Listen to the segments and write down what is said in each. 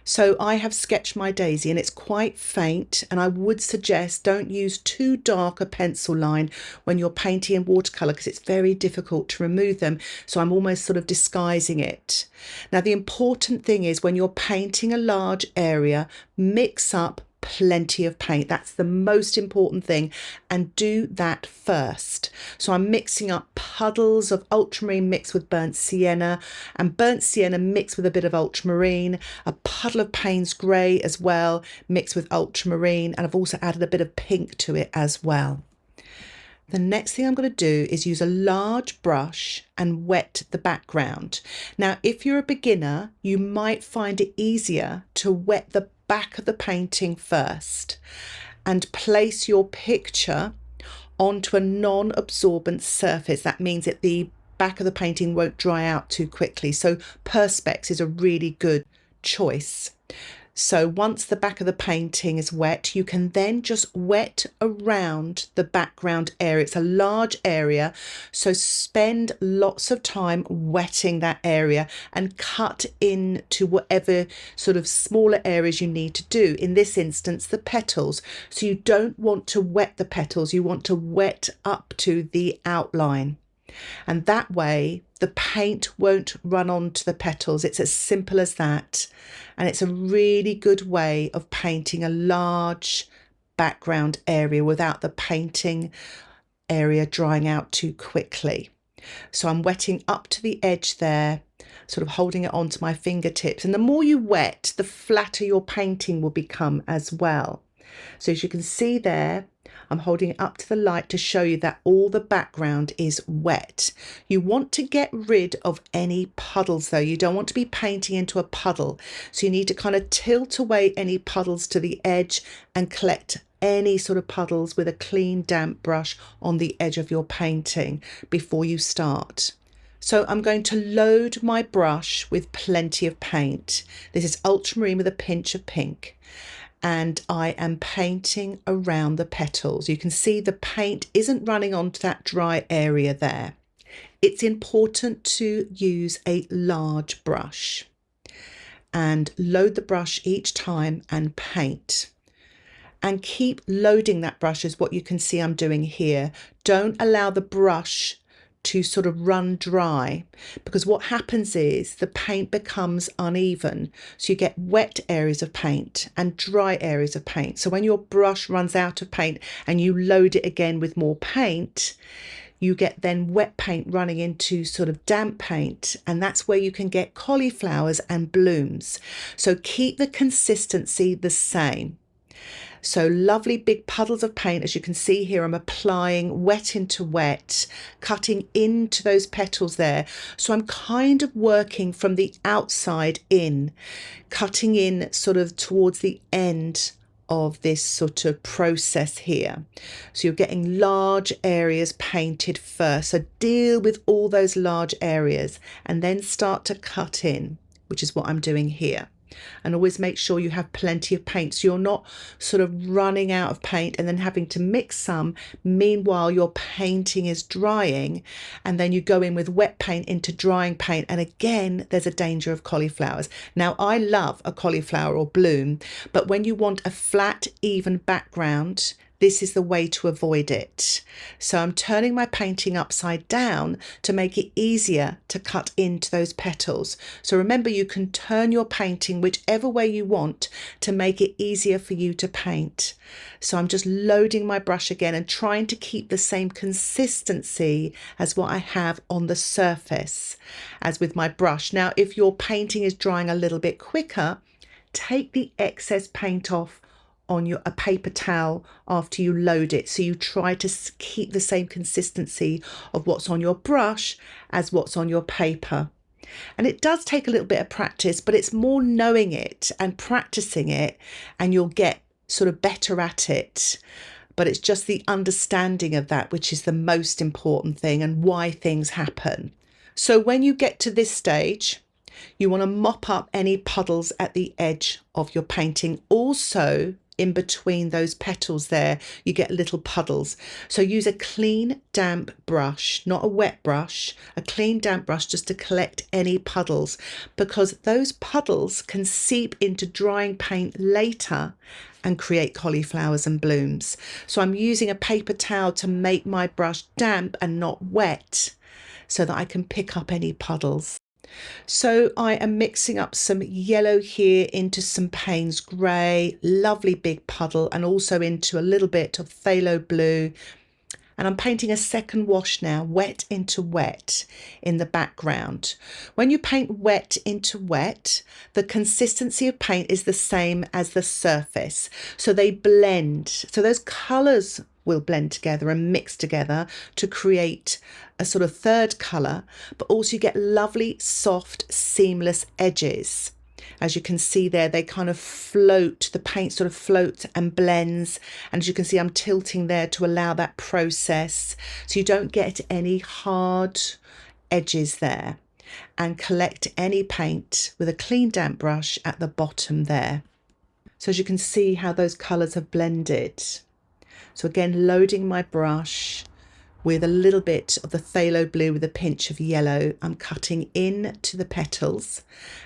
So I have sketched my daisy and it's quite faint, and I would suggest don't use too dark a pencil line when you're painting in watercolour because it's very difficult to remove them. So I'm almost sort of disguising it. Now the important thing is when you're painting a large area, mix up plenty of paint. That's the most important thing, and do that first. So I'm mixing up puddles of ultramarine mixed with burnt sienna, and burnt sienna mixed with a bit of ultramarine, a puddle of Payne's grey as well mixed with ultramarine, and I've also added a bit of pink to it as well. The next thing I'm going to do is use a large brush and wet the background. Now, if you're a beginner, you might find it easier to wet the back of the painting first and place your picture onto a non-absorbent surface. That means that the back of the painting won't dry out too quickly. So Perspex is a really good choice. So once the back of the painting is wet, you can then just wet around the background area. It's a large area, so spend lots of time wetting that area and cut into whatever sort of smaller areas you need to do. In this instance, the petals. So you don't want to wet the petals, you want to wet up to the outline. And that way the paint won't run onto the petals. It's as simple as that. And it's a really good way of painting a large background area without the painting area drying out too quickly. So I'm wetting up to the edge there, sort of holding it onto my fingertips. And the more you wet, the flatter your painting will become as well. So as you can see there, I'm holding it up to the light to show you that all the background is wet. You want to get rid of any puddles though. You don't want to be painting into a puddle. So you need to kind of tilt away any puddles to the edge and collect any sort of puddles with a clean damp brush on the edge of your painting before you start. So I'm going to load my brush with plenty of paint. This is ultramarine with a pinch of pink. And I am painting around the petals. You can see the paint isn't running onto that dry area there. It's important to use a large brush and load the brush each time and paint. And keep loading that brush is what you can see I'm doing here. Don't allow the brush to sort of run dry, because what happens is the paint becomes uneven. So you get wet areas of paint and dry areas of paint. So when your brush runs out of paint and you load it again with more paint, you get then wet paint running into sort of damp paint, and that's where you can get cauliflowers and blooms. So keep the consistency the same. So lovely big puddles of paint, as you can see here, I'm applying wet into wet, cutting into those petals there. So I'm kind of working from the outside in, cutting in sort of towards the end of this sort of process here. So you're getting large areas painted first. So deal with all those large areas and then start to cut in, which is what I'm doing here. And always make sure you have plenty of paint so you're not sort of running out of paint and then having to mix some meanwhile your painting is drying, and then you go in with wet paint into drying paint, and again there's a danger of cauliflowers. Now I love a cauliflower or bloom, but when you want a flat even background, this is the way to avoid it. So I'm turning my painting upside down to make it easier to cut into those petals. So remember, you can turn your painting whichever way you want to make it easier for you to paint. So I'm just loading my brush again and trying to keep the same consistency as what I have on the surface as with my brush. Now, if your painting is drying a little bit quicker, take the excess paint off on a paper towel after you load it. So you try to keep the same consistency of what's on your brush as what's on your paper. And it does take a little bit of practice, but it's more knowing it and practicing it, and you'll get sort of better at it. But it's just the understanding of that which is the most important thing, and why things happen. So when you get to this stage, you want to mop up any puddles at the edge of your painting. Also, in between those petals there, you get little puddles. So use a clean, damp brush, not a wet brush, a clean, damp brush just to collect any puddles, because those puddles can seep into drying paint later and create cauliflowers and blooms. So I'm using a paper towel to make my brush damp and not wet so that I can pick up any puddles. So I am mixing up some yellow here into some Payne's grey, lovely big puddle, and also into a little bit of phthalo blue. And I'm painting a second wash now, wet into wet, in the background. When you paint wet into wet, the consistency of paint is the same as the surface. So they blend. So those colours will blend together and mix together to create a sort of third colour, but also you get lovely, soft, seamless edges. As you can see there, they kind of float, the paint sort of floats and blends. And as you can see, I'm tilting there to allow that process so you don't get any hard edges there. And collect any paint with a clean, damp brush at the bottom there. So as you can see how those colours have blended. So again, loading my brush with a little bit of the phthalo blue with a pinch of yellow. I'm cutting in to the petals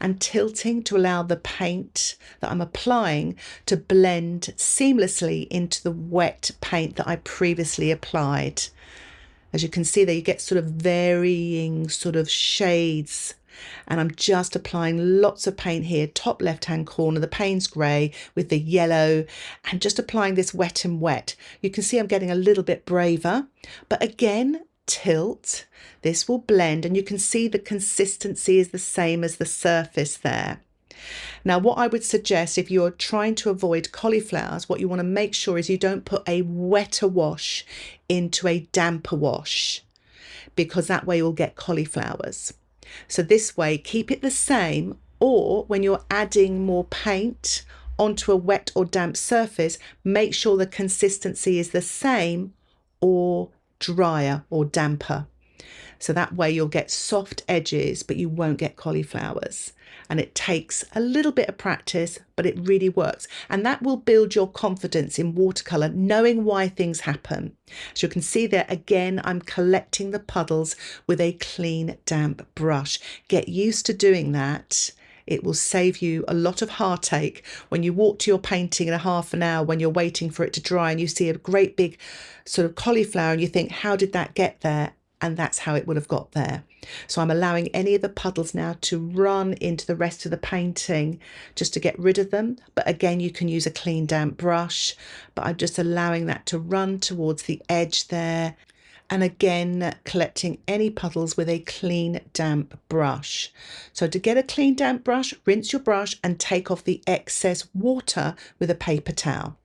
and tilting to allow the paint that I'm applying to blend seamlessly into the wet paint that I previously applied. As you can see there, you get sort of varying sort of shades. And I'm just applying lots of paint here, top left-hand corner, the Payne's grey with the yellow, and just applying this wet and wet. You can see I'm getting a little bit braver, but again, tilt. This will blend, and you can see the consistency is the same as the surface there. Now, what I would suggest if you're trying to avoid cauliflowers, what you want to make sure is you don't put a wetter wash into a damper wash, because that way you'll get cauliflowers. So this way, keep it the same, or when you're adding more paint onto a wet or damp surface, make sure the consistency is the same or drier or damper. So that way you'll get soft edges, but you won't get cauliflowers. And it takes a little bit of practice, but it really works. And that will build your confidence in watercolour, knowing why things happen. As you can see there, again, I'm collecting the puddles with a clean, damp brush. Get used to doing that. It will save you a lot of heartache when you walk to your painting in a half an hour when you're waiting for it to dry and you see a great big sort of cauliflower and you think, how did that get there? And that's how it would have got there. So I'm allowing any of the puddles now to run into the rest of the painting just to get rid of them. But again, you can use a clean, damp brush, but I'm just allowing that to run towards the edge there. And again, collecting any puddles with a clean, damp brush. So to get a clean, damp brush, rinse your brush and take off the excess water with a paper towel.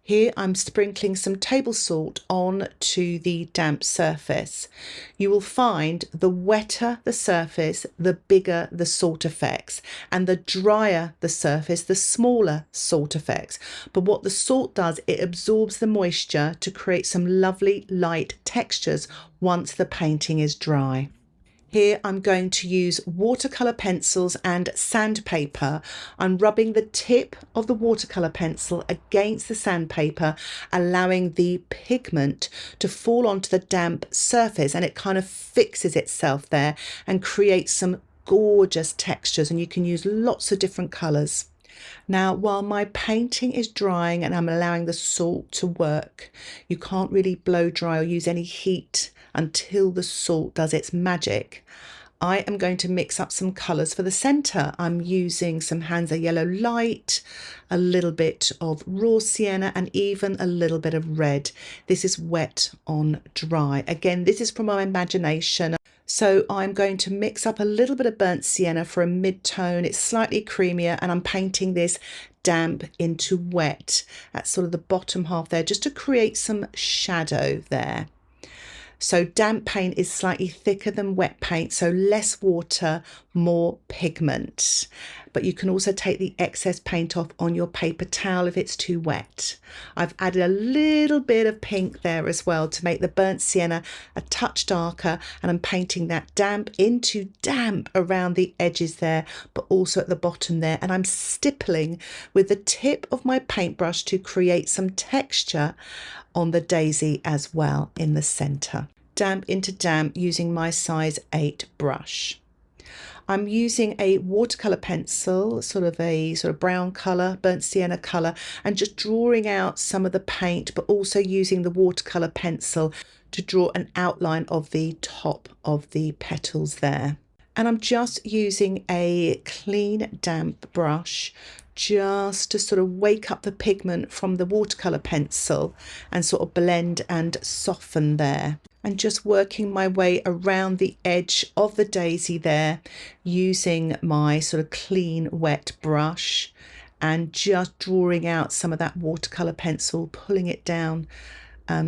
Here I'm sprinkling some table salt on to the damp surface. You will find the wetter the surface, the bigger the salt effects, and the drier the surface, the smaller salt effects. But what the salt does, it absorbs the moisture to create some lovely light textures once the painting is dry. Here I'm going to use watercolour pencils and sandpaper. I'm rubbing the tip of the watercolour pencil against the sandpaper, allowing the pigment to fall onto the damp surface, and it kind of fixes itself there and creates some gorgeous textures, and you can use lots of different colours. Now, while my painting is drying and I'm allowing the salt to work, you can't really blow dry or use any heat until the salt does its magic. I am going to mix up some colours for the centre. I'm using some Hansa Yellow Light, a little bit of raw sienna, and even a little bit of red. This is wet on dry. Again, this is from my imagination. So I'm going to mix up a little bit of burnt sienna for a mid-tone. It's slightly creamier, and I'm painting this damp into wet at sort of the bottom half there, just to create some shadow there. So damp paint is slightly thicker than wet paint, so less water, more pigment. but you can also take the excess paint off on your paper towel if it's too wet. I've added a little bit of pink there as well to make the burnt sienna a touch darker, and I'm painting that damp into damp around the edges there, but also at the bottom there, and I'm stippling with the tip of my paintbrush to create some texture on the daisy as well in the center. Damp into damp using my size 8 brush. I'm using a watercolor pencil, sort of brown color, burnt sienna color, and just drawing out some of the paint, but also using the watercolor pencil to draw an outline of the top of the petals there. And I'm just using a clean damp brush just to sort of wake up the pigment from the watercolor pencil and sort of blend and soften there. And just working my way around the edge of the daisy there using my sort of clean wet brush, and just drawing out some of that watercolor pencil, pulling it down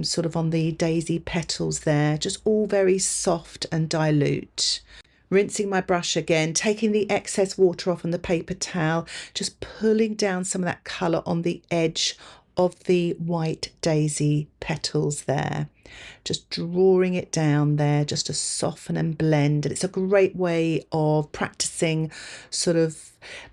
sort of on the daisy petals there, just all very soft and dilute. Rinsing my brush again, taking the excess water off on the paper towel, just pulling down some of that colour on the edge of the white daisy petals there. Just drawing it down there just to soften and blend. And it's a great way of practicing sort of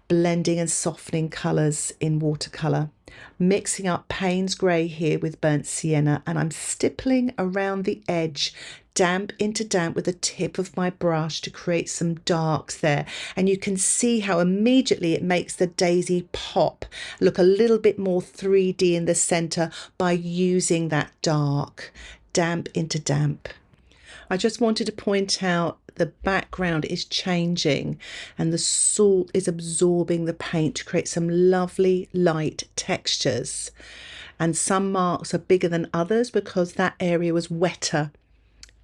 blending and softening colours in watercolour. Mixing up Payne's Grey here with burnt sienna, and I'm stippling around the edge, damp into damp with the tip of my brush to create some darks there. And you can see how immediately it makes the daisy pop, look a little bit more 3D in the center by using that dark, damp into damp. I just wanted to point out the background is changing and the salt is absorbing the paint to create some lovely light textures. And some marks are bigger than others because that area was wetter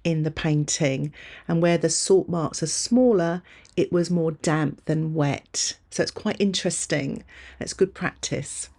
in the painting, and where the salt marks are smaller, it was more damp than wet. So it's quite interesting. It's good practice.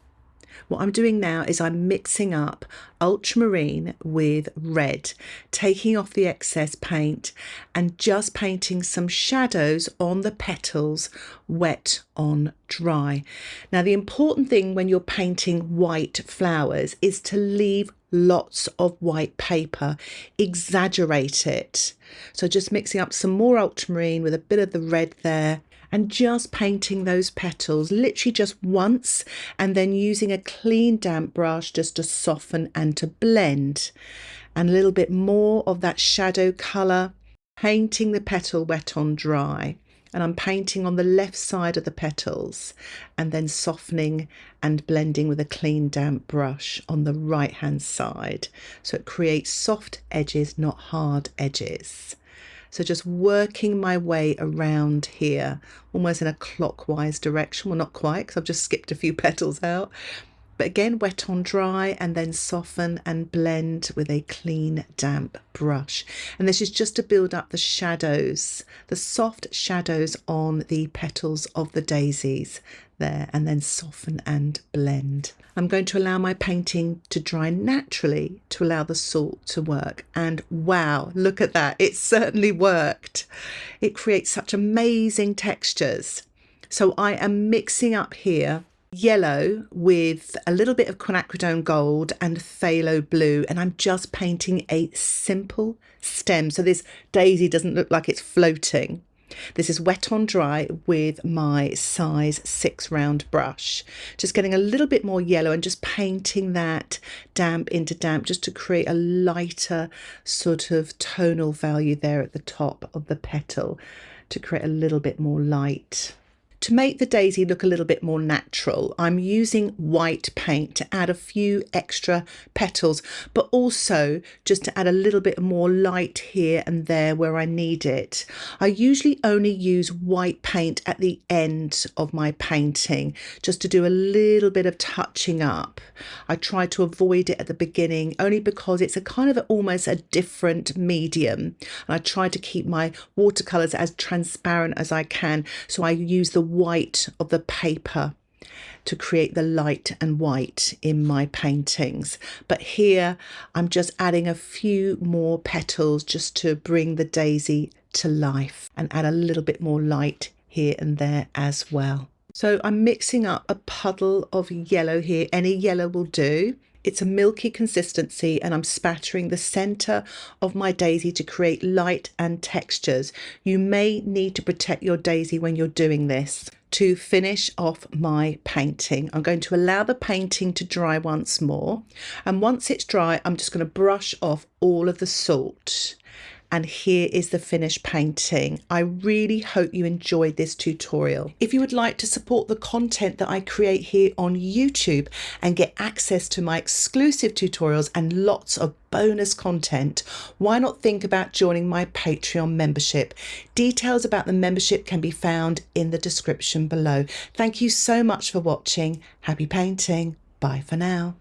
What I'm doing now is I'm mixing up ultramarine with red, taking off the excess paint and just painting some shadows on the petals, wet on dry. Now, the important thing when you're painting white flowers is to leave lots of white paper, exaggerate it. So just mixing up some more ultramarine with a bit of the red there, and just painting those petals literally just once, and then using a clean damp brush just to soften and to blend. And a little bit more of that shadow colour, painting the petal wet on dry. And I'm painting on the left side of the petals and then softening and blending with a clean damp brush on the right hand side. So it creates soft edges, not hard edges. So just working my way around here, almost in a clockwise direction. Well, not quite, because I've just skipped a few petals out. But again, wet on dry, and then soften and blend with a clean damp brush. And this is just to build up the shadows, the soft shadows on the petals of the daisies there, and then soften and blend. I'm going to allow my painting to dry naturally to allow the salt to work. And wow, look at that. It certainly worked. It creates such amazing textures. So I am mixing up here yellow with a little bit of quinacridone gold and phthalo blue, and I'm just painting a simple stem so this daisy doesn't look like it's floating. This is wet on dry with my size 6 round brush, just getting a little bit more yellow and just painting that damp into damp just to create a lighter sort of tonal value there at the top of the petal to create a little bit more light. To make the daisy look a little bit more natural, I'm using white paint to add a few extra petals, but also just to add a little bit more light here and there where I need it. I usually only use white paint at the end of my painting, just to do a little bit of touching up. I try to avoid it at the beginning, only because it's a kind of almost a different medium. And I try to keep my watercolours as transparent as I can, so I use the white of the paper to create the light and white in my paintings. But here I'm just adding a few more petals just to bring the daisy to life and add a little bit more light here and there as well. So I'm mixing up a puddle of yellow here. Any yellow will do. It's a milky consistency, and I'm spattering the center of my daisy to create light and textures. You may need to protect your daisy when you're doing this. To finish off my painting, I'm going to allow the painting to dry once more. And once it's dry, I'm just going to brush off all of the salt. And here is the finished painting. I really hope you enjoyed this tutorial. If you would like to support the content that I create here on YouTube and get access to my exclusive tutorials and lots of bonus content, why not think about joining my Patreon membership? Details about the membership can be found in the description below. Thank you so much for watching. Happy painting. Bye for now.